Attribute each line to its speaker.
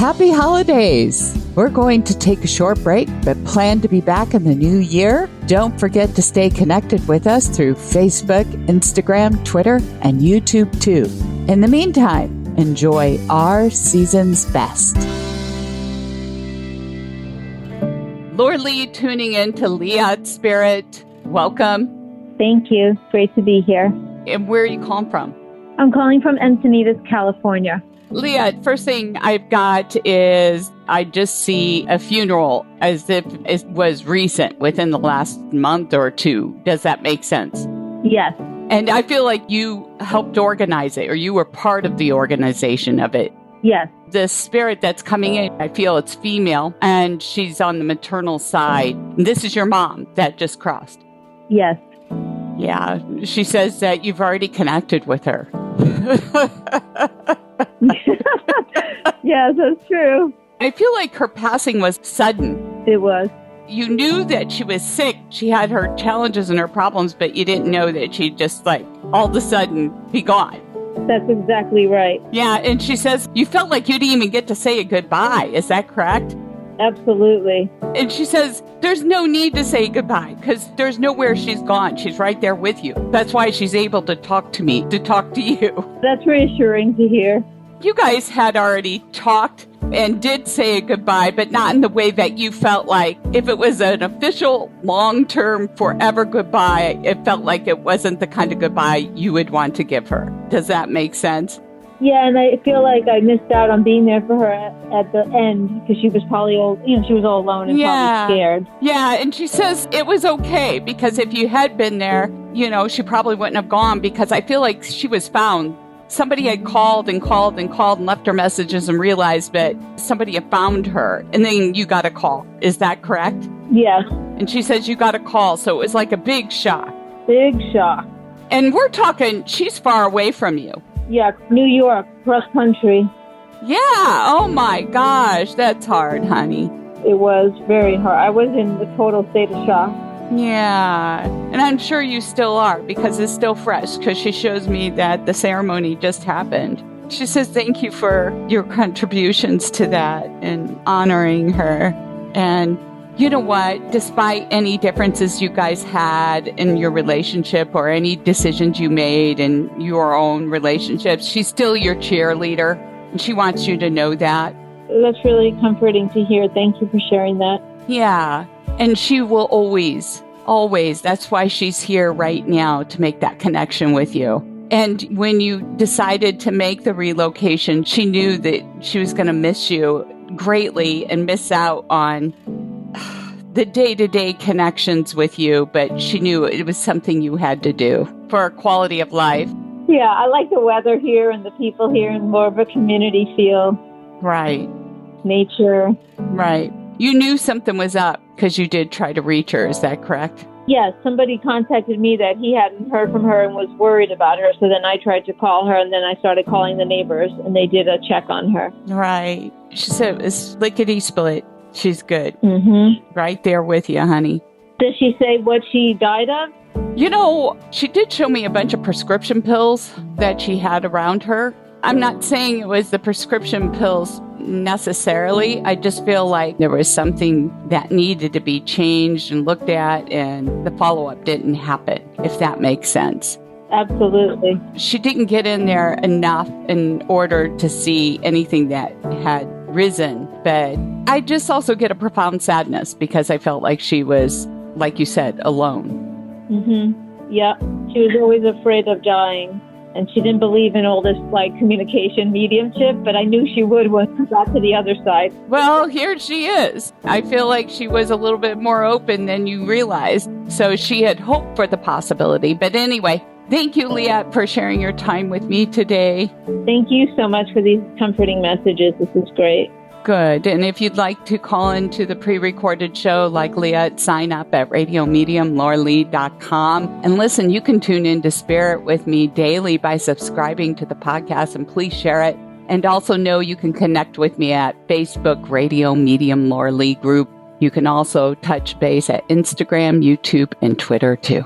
Speaker 1: Happy holidays! We're going to take a short break, but plan to be back in the new year. Don't forget to stay connected with us through Facebook, Instagram, Twitter, and YouTube too. In the meantime, enjoy our season's best. Laura Lee tuning in to Liat Spirit. Welcome.
Speaker 2: Thank you. Great to be here.
Speaker 1: And where are you calling from?
Speaker 2: I'm calling from Encinitas, California.
Speaker 1: Liat, first thing I've got is I just see a funeral as if it was recent, within the last month or two. Does that make sense?
Speaker 2: Yes.
Speaker 1: And I feel like you helped organize it, or you were part of the organization of it.
Speaker 2: Yes.
Speaker 1: The spirit that's coming in, I feel it's female, and she's on the maternal side. And this is your mom that just crossed.
Speaker 2: Yes.
Speaker 1: Yeah. She says that you've already connected with her.
Speaker 2: Yes, that's true.
Speaker 1: I feel like her passing was sudden.
Speaker 2: It was.
Speaker 1: You knew that she was sick. She had her challenges and her problems, but you didn't know that she'd just all of a sudden be gone.
Speaker 2: That's exactly right.
Speaker 1: Yeah, and she says you felt like you didn't even get to say a goodbye. Is that correct?
Speaker 2: Absolutely.
Speaker 1: And she says there's no need to say goodbye because there's nowhere she's gone. She's right there with you. That's why she's able to talk to me, to talk to you.
Speaker 2: That's reassuring to hear.
Speaker 1: You guys had already talked and did say a goodbye, but not in the way that you felt like if it was an official, long-term, forever goodbye, it felt like it wasn't the kind of goodbye you would want to give her. Does that make sense?
Speaker 2: Yeah, and I feel like I missed out on being there for her at the end because she was probably she was all alone and probably scared.
Speaker 1: Yeah, and she says it was okay because if you had been there, she probably wouldn't have gone because I feel like she was found. Somebody had called and called and called and left her messages and realized that somebody had found her. And then you got a call. Is that correct?
Speaker 2: Yes.
Speaker 1: And she says you got a call. So it was like a big shock.
Speaker 2: Big shock.
Speaker 1: And we're talking, she's far away from you.
Speaker 2: Yeah, New York, cross country.
Speaker 1: Yeah. Oh my gosh. That's hard, honey.
Speaker 2: It was very hard. I was in a total state of shock.
Speaker 1: Yeah, and I'm sure you still are because it's still fresh because she shows me that the ceremony just happened. She says thank you for your contributions to that and honoring her. And you know what? Despite any differences you guys had in your relationship or any decisions you made in your own relationships, she's still your cheerleader and she wants you to know that.
Speaker 2: That's really comforting to hear. Thank you for sharing that.
Speaker 1: Yeah. And she will always, that's why she's here right now to make that connection with you. And when you decided to make the relocation, she knew that she was going to miss you greatly and miss out on the day-to-day connections with you. But she knew it was something you had to do for quality of life.
Speaker 2: Yeah, I like the weather here and the people here and more of a community feel.
Speaker 1: Right.
Speaker 2: Nature.
Speaker 1: Right. You knew something was up because you did try to reach her. Is that correct?
Speaker 2: Yes, somebody contacted me that he hadn't heard from her and was worried about her. So then I tried to call her and then I started calling the neighbors and they did a check on her. Right.
Speaker 1: She said it was lickety-split. She's good.
Speaker 2: Mm-hmm.
Speaker 1: Right there with you, honey.
Speaker 2: Does she say what she died of?
Speaker 1: She did show me a bunch of prescription pills that she had around her. I'm not saying it was the prescription pills necessarily. I just feel like there was something that needed to be changed and looked at, and the follow-up didn't happen, if that makes sense.
Speaker 2: Absolutely.
Speaker 1: She didn't get in there enough in order to see anything that had risen, but I just also get a profound sadness because I felt like she was, like you said, alone.
Speaker 2: Mm-hmm. Yeah. She was always afraid of dying. And she didn't believe in all this communication mediumship, but I knew she would once she got to the other side.
Speaker 1: Well, here she is. I feel like she was a little bit more open than you realized. So she had hoped for the possibility. But anyway, thank you, Liat, for sharing your time with me today.
Speaker 2: Thank you so much for these comforting messages. This is great.
Speaker 1: Good. And if you'd like to call into the pre-recorded show like Liat, sign up at radiomediumlauralee.com. And listen, you can tune into Spirit with me daily by subscribing to the podcast, and please share it. And also know you can connect with me at Facebook Radio Medium Laura Lee Group. You can also touch base at Instagram, YouTube, and Twitter too.